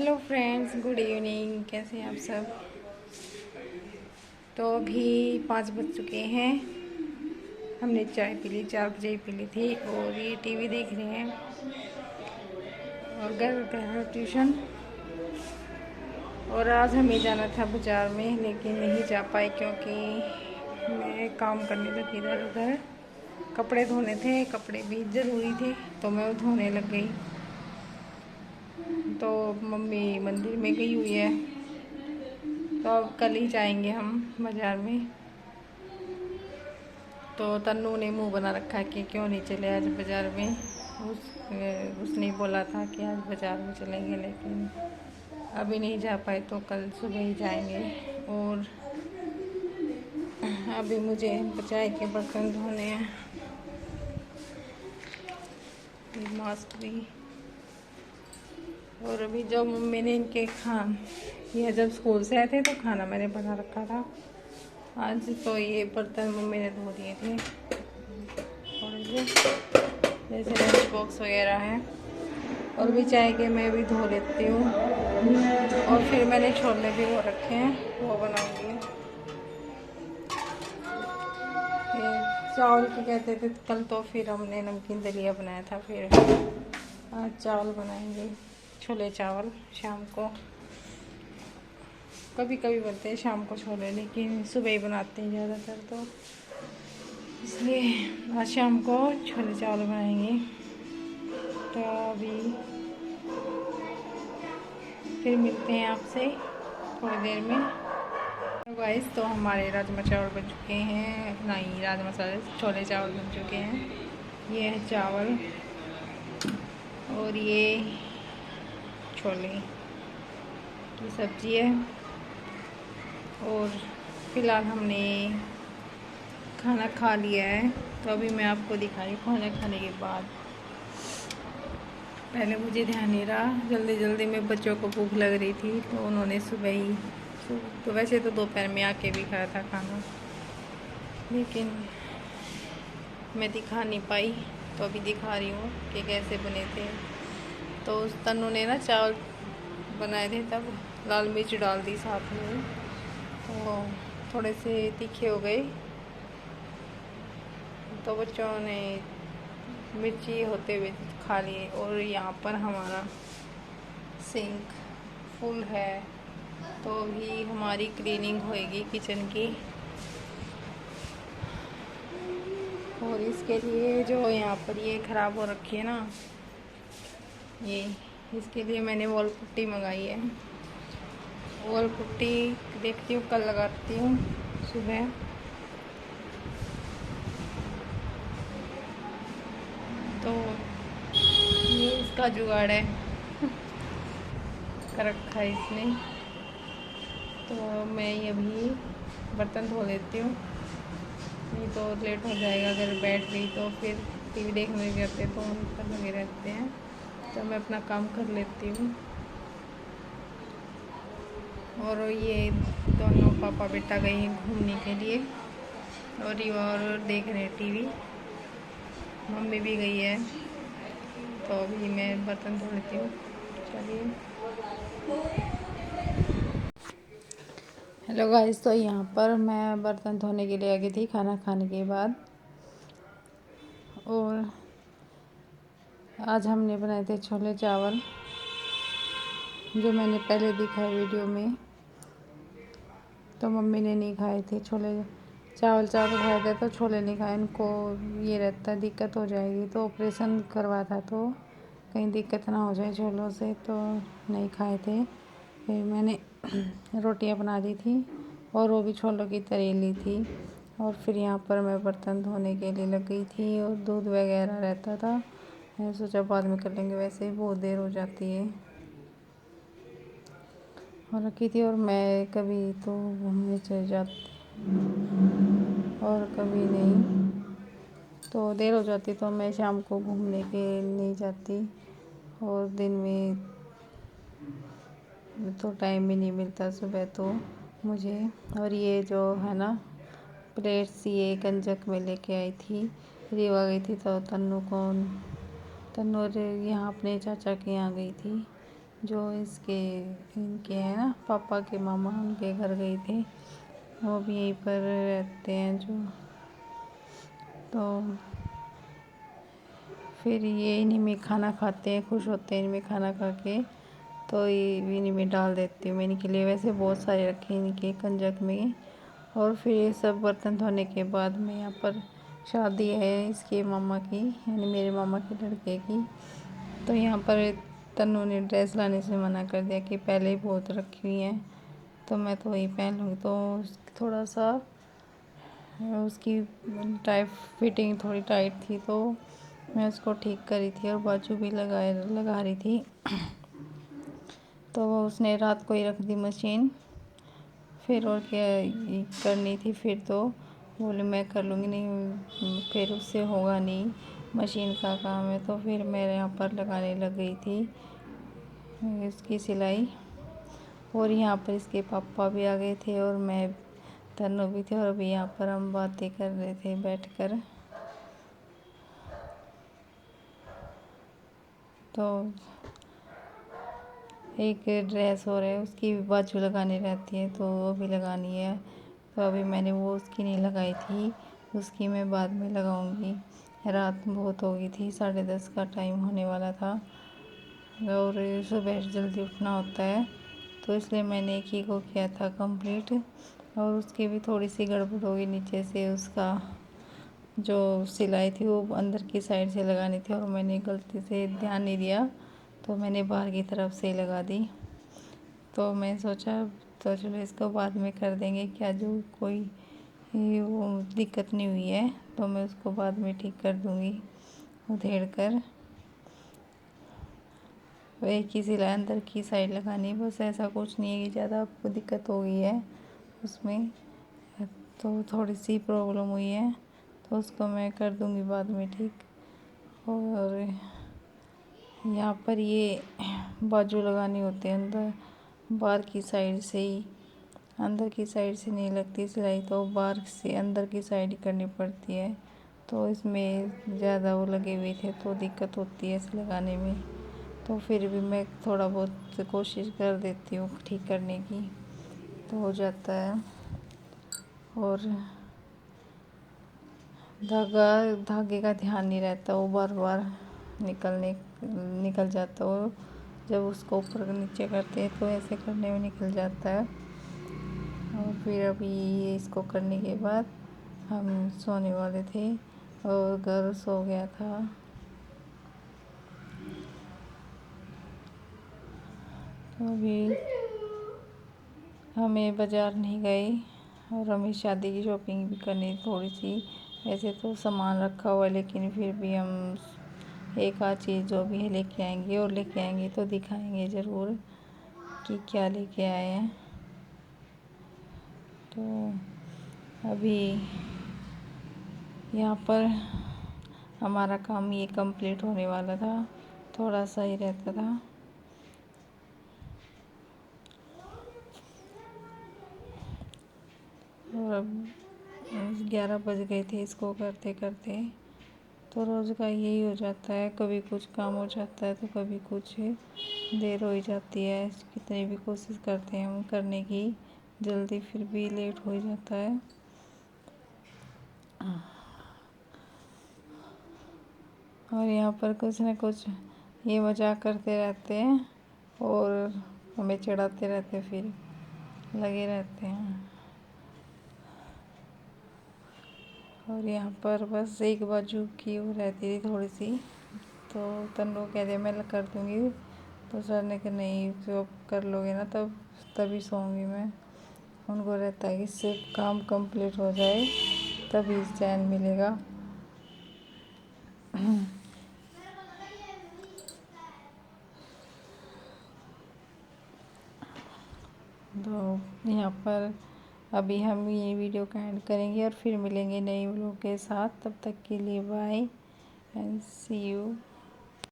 Hello friends, good evening. कैसे हैं आप सब? तो अभी 5 बज चुके हैं। हमने चाय पी ली, 4 बजे ही पी ली थी और ये टीवी देख रहे हैं और घर गए हैं ट्यूशन। और आज हमें जाना था बाज़ार में लेकिन नहीं जा पाए क्योंकि मैं काम करने लगी इधर उधर। कपड़े धोने थे, कपड़े भी ज़रूरी थे तो मैं वो धोने लग गई। तो मम्मी मंदिर में गई हुई है तो अब कल ही जाएंगे हम बाज़ार में। तो तन्नू ने मुंह बना रखा है कि क्यों नहीं चले आज बाज़ार में। उसने बोला था कि आज बाज़ार में चलेंगे लेकिन अभी नहीं जा पाए तो कल सुबह ही जाएंगे। और अभी मुझे चाय के बर्तन धोने हैं, मास्क भी। और अभी जब मम्मी ने इनके ये जब स्कूल से आए थे तो खाना मैंने बना रखा था। आज तो ये बर्तन मम्मी ने धो दिए थे थोड़े से, जैसे लंच बॉक्स वगैरह है। और भी चाय के मैं भी धो लेती हूँ। और फिर मैंने छोले भी वो रखे हैं, वो बनाऊंगी। चावल की कहते थे कल, तो फिर हमने नमकीन दलिया बनाया था। फिर आज चावल बनाएंगे, छोले चावल शाम को। कभी कभी बनते हैं शाम को छोले, लेकिन सुबह ही बनाते हैं ज़्यादातर, तो इसलिए आज शाम को छोले चावल बनाएंगे। तो अभी फिर मिलते हैं आपसे थोड़ी देर में। तो गाइस, तो हमारे राजमा चावल बन चुके हैं, नहीं राजमा छोले चावल बन चुके हैं। ये है चावल और ये छोले की सब्ज़ी है। और फिलहाल हमने खाना खा लिया है तो अभी मैं आपको दिखाई खाना खाने के बाद। पहले मुझे ध्यान नहीं रहा, जल्दी जल्दी में बच्चों को भूख लग रही थी तो उन्होंने सुबह ही तो वैसे तो दोपहर में आके भी खाया था खाना, लेकिन मैं दिखा नहीं पाई तो अभी दिखा रही हूँ कि कैसे बने थे। तो उस तन्नू ने ना चावल बनाए थे, तब लाल मिर्च डाल दी साथ में, तो थोड़े से तीखे हो गए। तो बच्चों ने मिर्ची होते हुए खा लिए। और यहाँ पर हमारा सिंक फुल है तो भी हमारी क्लीनिंग होएगी किचन की। और इसके लिए जो यहाँ पर ये ख़राब हो रखी है ना, ये इसके लिए मैंने वॉल पुट्टी मंगाई है। वॉल पुट्टी देखती हूँ कल लगाती हूँ सुबह। तो ये इसका जुगाड़ है कर रखा है इसने। तो मैं ये अभी बर्तन धो लेती हूँ, नहीं तो लेट हो जाएगा। अगर बैठ गई तो फिर टीवी देखने लग जाते तो उन पर लगे रहते हैं, तो मैं अपना काम कर लेती हूँ। और ये दोनों पापा बेटा गए हैं घूमने के लिए और ये और देख रहे हैं टीवी। मम्मी भी गई है तो अभी मैं बर्तन धो लेती हूँ। चलिए। हेलो गाइस, तो यहाँ पर मैं बर्तन धोने के लिए आ गई थी खाना खाने के बाद। और आज हमने बनाए थे छोले चावल, जो मैंने पहले दिखाया वीडियो में। तो मम्मी ने नहीं खाए थे छोले चावल खाए थे तो छोले नहीं खाए। इनको ये रहता दिक्कत हो जाएगी, तो ऑपरेशन करवा था तो कहीं दिक्कत ना हो जाए छोलों से, तो नहीं खाए थे। फिर मैंने रोटियां बना दी थी और वो भी छोलों की तरी ली थी। और फिर यहाँ पर मैं बर्तन धोने के लिए लग गई थी और दूध वगैरह रहता था, मैंने सोचा बाद में कर लेंगे, वैसे ही बहुत देर हो जाती है। और रखी थी। और मैं कभी तो घूमने चले जाती और कभी नहीं, तो देर हो जाती तो मैं शाम को घूमने के नहीं जाती। और दिन में तो टाइम भी नहीं मिलता सुबह तो मुझे। और ये जो है ना प्लेट्स, ये गंजक में लेके आई थी, रीवा गई थी तो तन्नू यहाँ अपने चाचा के यहाँ गई थी जो इनके हैं ना पापा के मामा, उनके घर गई थी। वो भी यहीं पर रहते हैं जो। तो फिर ये इन्हीं में खाना खाते हैं, खुश होते हैं इनमें खाना खा के। तो ये इन्हीं में डाल देती हूँ मैं इनके लिए। वैसे बहुत सारे रखे इनके कंजक में। और फिर ये सब बर्तन धोने के बाद में यहाँ पर शादी है इसके मामा की, यानी मेरे मामा के लड़के की। तो यहाँ पर तन्नू ने ड्रेस लाने से मना कर दिया कि पहले ही बहुत रखी हुई हैं, तो मैं तो वही पहन लूँगी। तो थोड़ा सा उसकी टाइट फिटिंग थोड़ी टाइट थी, तो मैं उसको ठीक करी थी और बाजू भी लगा रही थी। तो वो उसने रात को ही रख दी मशीन। फिर और क्या करनी थी, फिर तो बोले मैं कर लूँगी, नहीं फिर उससे होगा नहीं, मशीन का काम है। तो फिर मेरे यहाँ पर लगाने लग गई थी इसकी सिलाई। और यहाँ पर इसके पापा भी आ गए थे और मैं तन्नू भी थे। और अभी यहाँ पर हम बातें कर रहे थे बैठकर। तो एक ड्रेस और है, उसकी बाजू लगानी रहती है, तो वो भी लगानी है। तो अभी मैंने वो उसकी नहीं लगाई थी, उसकी मैं बाद में लगाऊंगी। रात बहुत हो गई थी, 10:30 का टाइम होने वाला था और सुबह जल्दी उठना होता है, तो इसलिए मैंने एक ही को किया था कंप्लीट। और उसकी भी थोड़ी सी गड़बड़ हो गई, नीचे से उसका जो सिलाई थी वो अंदर की साइड से लगानी थी और मैंने गलती से ध्यान नहीं दिया, तो मैंने बाहर की तरफ से लगा दी। तो मैं सोचा तो चलो इसको बाद में कर देंगे, क्या जो कोई वो दिक्कत नहीं हुई है, तो मैं उसको बाद में ठीक कर दूँगी उधेड़ कर। एक ही सिलाई अंदर की साइड लगानी, बस ऐसा कुछ नहीं है कि ज़्यादा आपको दिक्कत हो गई है उसमें। तो थोड़ी सी प्रॉब्लम हुई है, तो उसको मैं कर दूँगी बाद में ठीक। और यहाँ पर ये बाजू लगानी होती है अंदर, बाहर की साइड से ही, अंदर की साइड से नहीं लगती सिलाई, तो बाहर से अंदर की साइड ही करनी पड़ती है। तो इसमें ज़्यादा वो लगे हुए थे तो दिक्कत होती है इसे लगाने में। तो फिर भी मैं थोड़ा बहुत कोशिश कर देती हूँ ठीक करने की, तो हो जाता है। और धागे का ध्यान नहीं रहता, वो बार बार निकल जाता है। वो जब उसको ऊपर नीचे करते हैं तो ऐसे करने में निकल जाता है। और फिर अभी इसको करने के बाद हम सोने वाले थे और घर सो गया था। तो अभी हमें बाज़ार नहीं गए और हमें शादी की शॉपिंग भी करनी थोड़ी सी। वैसे तो सामान रखा हुआ है, लेकिन फिर भी हम एक आध चीज़ जो भी है लेके आएंगे, और लेके आएंगे तो दिखाएंगे ज़रूर कि क्या लेके आए हैं। तो अभी यहाँ पर हमारा काम ये कंप्लीट होने वाला था, थोड़ा सा ही रहता था। और अब 11 बज गए थे इसको करते करते। तो रोज़ का यही हो जाता है, कभी कुछ काम हो जाता है तो कभी कुछ देर हो ही जाती है। कितनी भी कोशिश करते हैं हम करने की जल्दी, फिर भी लेट हो ही जाता है। और यहाँ पर कुछ न कुछ ये मजाक करते रहते हैं और हमें चिढ़ाते रहते, फिर लगे रहते हैं। और यहाँ पर बस एक बाजू की वो रहती थी थोड़ी सी, तो तन्नू कह दिया मैं कर दूँगी, तो सर ने कहा नहीं, जो कर लोगे ना तभी सोऊंगी मैं। उनको रहता है कि इससे काम कंप्लीट हो जाए तभी चैन मिलेगा। तो यहाँ पर अभी हम ये वीडियो का एंड करेंगे और फिर मिलेंगे नए व्लॉग के साथ। तब तक के लिए बाय एंड सी यू।